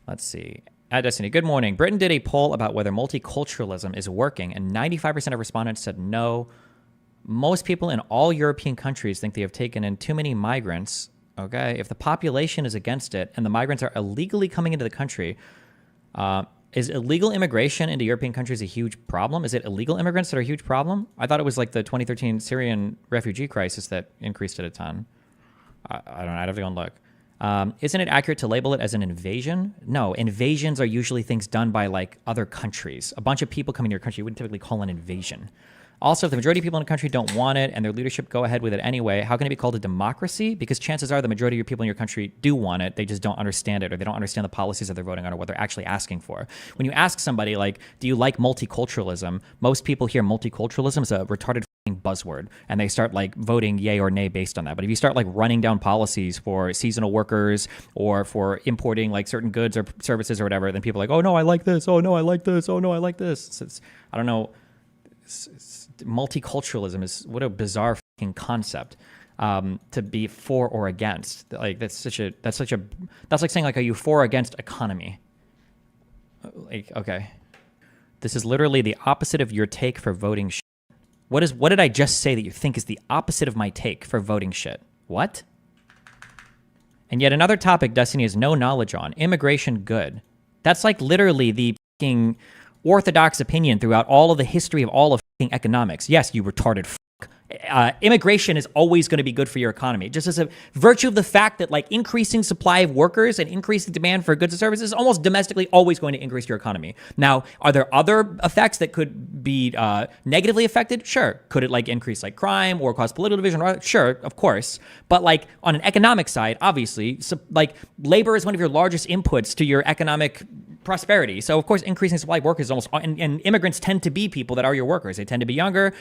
Let's see. At Destiny, good morning. Britain did a poll about whether multiculturalism is working, and 95% of respondents said no. Most people in all European countries think they have taken in too many migrants. Okay, if the population is against it and the migrants are illegally coming into the country, is illegal immigration into European countries a huge problem? Is it illegal immigrants that are a huge problem? I thought it was like the 2013 Syrian refugee crisis that increased it a ton. I don't know. I'd have to go and look. Isn't it accurate to label it as an invasion? No, invasions are usually things done by like other countries. A bunch of people coming to your country, you wouldn't typically call an invasion. Also, if the majority of people in a country don't want it and their leadership go ahead with it anyway, how can it be called a democracy? Because chances are the majority of your people in your country do want it. They just don't understand it, or they don't understand the policies that they're voting on, or what they're actually asking for. When you ask somebody like, do you like multiculturalism? Most people hear multiculturalism as a retarded buzzword, and they start like voting yay or nay based on that. But if you start like running down policies for seasonal workers or for importing like certain goods or services or whatever, then people are like, oh no, I like this. Oh no, I like this. Oh no, I like this. So I don't know. Multiculturalism is what a bizarre fucking concept to be for or against. Like that's like saying like, are you for or against economy? Like, okay, this is literally the opposite of your take for voting shit. What did I just say that you think is the opposite of my take for voting shit? What? And yet another topic Destiny has no knowledge on, immigration good. That's like literally the fucking orthodox opinion throughout all of the history of all of economics. Yes, you retarded fuck. Immigration is always going to be good for your economy. Just as a virtue of the fact that like increasing supply of workers and increasing demand for goods and services is almost domestically always going to increase your economy. Now, are there other effects that could be negatively affected? Sure. Could it like increase like crime or cause political division? Sure, of course. But like on an economic side, obviously, so, like labor is one of your largest inputs to your economic prosperity. So of course, increasing supply of workers is almost, and immigrants tend to be people that are your workers. They tend to be younger.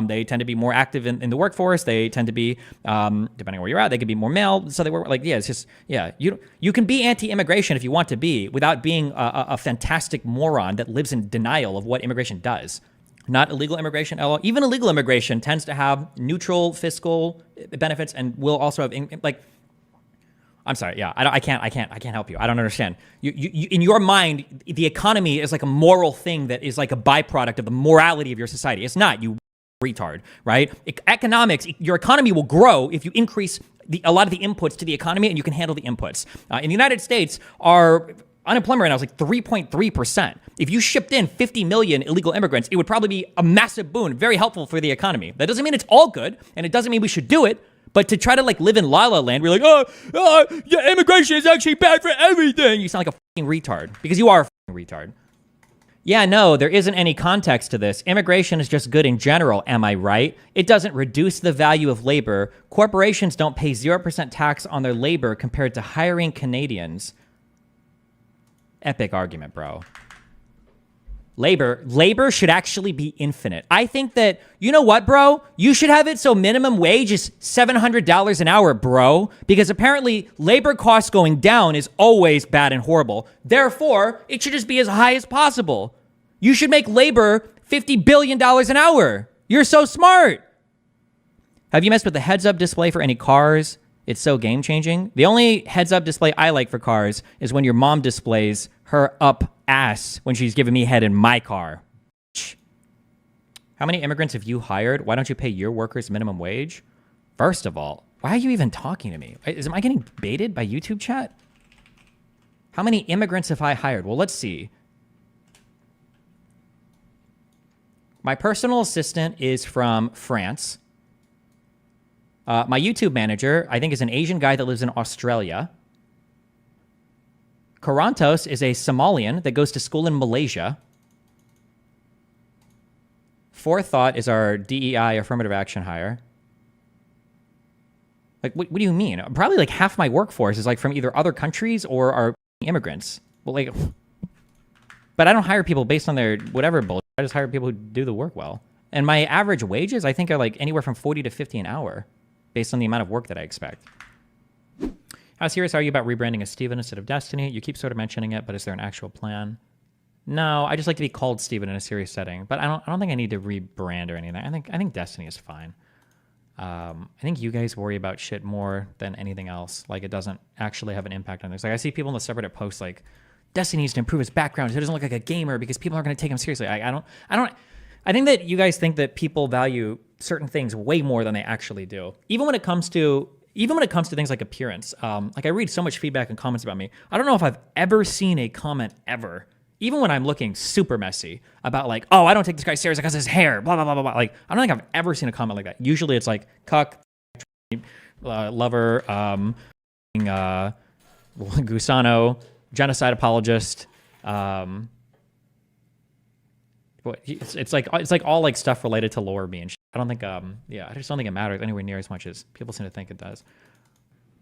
They tend to be more active in the workforce. They tend to be, depending on where you're at, they could be more male. So they work like, yeah, it's just, yeah, you can be anti-immigration if you want to be without being a fantastic moron that lives in denial of what immigration does. Not illegal immigration at all. Even illegal immigration tends to have neutral fiscal benefits and will also have like, I'm sorry. Yeah, I can't help you. I don't understand. You, in your mind, the economy is like a moral thing that is like a byproduct of the morality of your society. It's not, you retard, right? Economics, your economy will grow if you increase a lot of the inputs to the economy and you can handle the inputs. In the United States, our unemployment right now is like 3.3%. If you shipped in 50 million illegal immigrants, it would probably be a massive boon, very helpful for the economy. That doesn't mean it's all good, and it doesn't mean we should do it. But to try to like live in La La Land, we're like, yeah, immigration is actually bad for everything. You sound like a fucking retard because you are a fucking retard. Yeah, no, there isn't any context to this. Immigration is just good in general, am I right? It doesn't reduce the value of labor. Corporations don't pay 0% tax on their labor compared to hiring Canadians. Epic argument, bro. Labor should actually be infinite. I think that, you know what, bro? You should have it so minimum wage is $700 an hour, bro. Because apparently labor costs going down is always bad and horrible. Therefore, it should just be as high as possible. You should make labor $50 billion an hour. You're so smart. Have you messed with the heads-up display for any cars? It's so game-changing. The only heads-up display I like for cars is when your mom displays her up ass when she's giving me head in my car. How many immigrants have you hired? Why don't you pay your workers minimum wage? First of all, why are you even talking to me? Am I getting baited by YouTube chat? How many immigrants have I hired? Well, let's see. My personal assistant is from France. My YouTube manager, I think, is an Asian guy that lives in Australia. Karantos is a Somalian that goes to school in Malaysia. Forethought is our DEI affirmative action hire. Like, what do you mean? Probably like half my workforce is like from either other countries or are immigrants. Well, like, but I don't hire people based on their whatever bullshit. I just hire people who do the work well. And my average wages, I think, are like anywhere from 40 to 50 an hour based on the amount of work that I expect. How serious are you about rebranding as Steven instead of Destiny? You keep sort of mentioning it, but is there an actual plan? No, I just like to be called Steven in a serious setting, but I don't think I need to rebrand or anything. I think Destiny is fine. I think you guys worry about shit more than anything else. Like, it doesn't actually have an impact on this. Like, I see people in the subreddit post like Destiny needs to improve his background so he doesn't look like a gamer because people aren't going to take him seriously. I think that you guys think that people value certain things way more than they actually do. Even when it comes to things like appearance. Like I read so much feedback and comments about me. I don't know if I've ever seen a comment ever, even when I'm looking super messy, about like, oh, I don't take this guy seriously because his hair, blah, blah, blah, blah, blah. Like, I don't think I've ever seen a comment like that. Usually it's like, cuck, lover, Gusano, genocide apologist. It's like all like stuff related to lore me and shit. I don't think, I just don't think it matters anywhere near as much as people seem to think it does.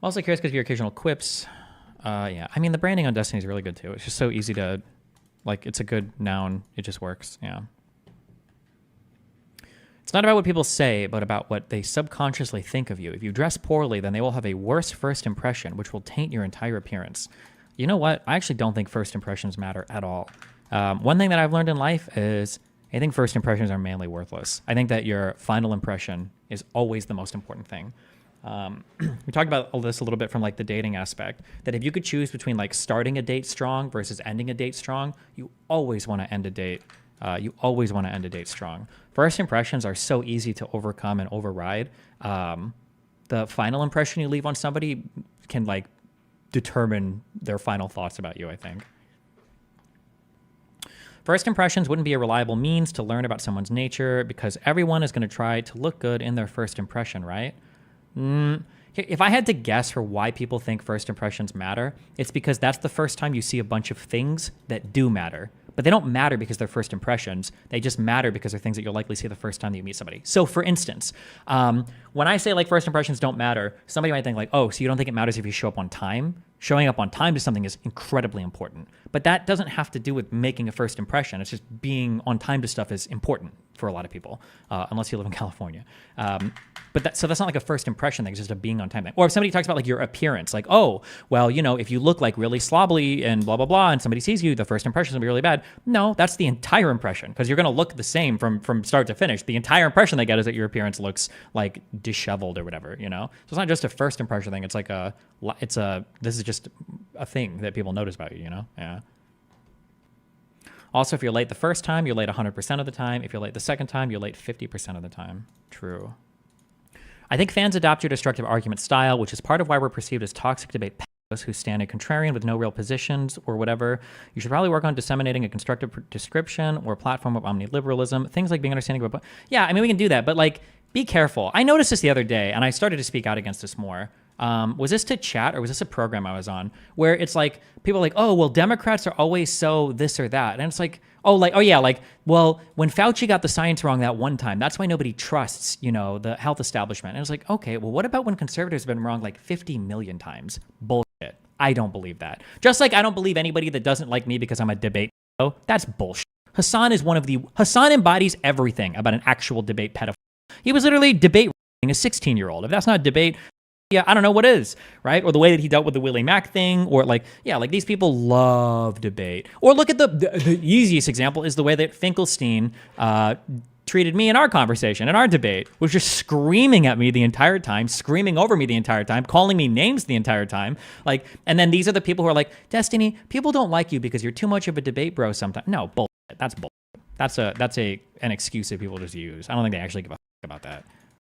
I'm also curious because of your occasional quips. Yeah, I mean, the branding on Destiny is really good too. It's just so easy to, like, it's a good noun. It just works. Yeah. It's not about what people say, but about what they subconsciously think of you. If you dress poorly, then they will have a worse first impression, which will taint your entire appearance. You know what? I actually don't think first impressions matter at all. One thing that I've learned in life is I think first impressions are mainly worthless. I think that your final impression is always the most important thing. We talked about all this a little bit from like the dating aspect, that if you could choose between like starting a date strong versus ending a date strong, you always want to end a date. You always want to end a date strong. First impressions are so easy to overcome and override. The final impression you leave on somebody can like determine their final thoughts about you, I think. First impressions wouldn't be a reliable means to learn about someone's nature because everyone is going to try to look good in their first impression, right? If I had to guess for why people think first impressions matter, it's because that's the first time you see a bunch of things that do matter. But they don't matter because they're first impressions. They just matter because they're things that you'll likely see the first time that you meet somebody. So for instance, when I say like first impressions don't matter, somebody might think like, oh, so you don't think it matters if you show up on time? Showing up on time to something is incredibly important. But that doesn't have to do with making a first impression. It's just being on time to stuff is important for a lot of people, unless you live in California. So that's not like a first impression thing. It's just a being on time thing. Or if somebody talks about like your appearance, like, oh, well, you know, if you look like really slobbly and blah, blah, blah, and somebody sees you, the first impression is gonna be really bad. No, that's the entire impression because you're going to look the same from start to finish. The entire impression they get is that your appearance looks like disheveled or whatever, you know? So it's not just a first impression thing. It's like this is just a thing that people notice about you, you know? Yeah. Also, if you're late the first time, you're late 100% of the time. If you're late the second time, you're late 50% of the time. True. I think fans adopt your destructive argument style, which is part of why we're perceived as toxic debate pedos who stand a contrarian with no real positions or whatever. You should probably work on disseminating a constructive description or platform of omniliberalism. Things like being understanding about... Yeah, I mean, we can do that, but like, be careful. I noticed this the other day, and I started to speak out against this more. Was this to chat or was this a program I was on where it's like people are like, oh, well, Democrats are always so this or that. And it's like, well, when Fauci got the science wrong that one time, that's why nobody trusts, you know, the health establishment. And it's like, okay, well, what about when conservatives have been wrong like 50 million times? Bullshit. I don't believe that. Just like I don't believe anybody that doesn't like me because I'm a debate pedo. That's bullshit. Hassan embodies everything about an actual debate pedophile. He was literally debate a 16-year-old. If that's not debate, yeah, I don't know what is, right? Or the way that he dealt with the Willie Mack thing, or like, yeah, like these people love debate. Or look at the easiest example is the way that Finkelstein treated me in our conversation, in our debate, was just screaming at me the entire time, screaming over me the entire time, calling me names the entire time. Like, and then these are the people who are like, Destiny, people don't like you because you're too much of a debate bro sometimes. No, bullshit. That's bullshit. That's an excuse that people just use. I don't think they actually give a fuck about that.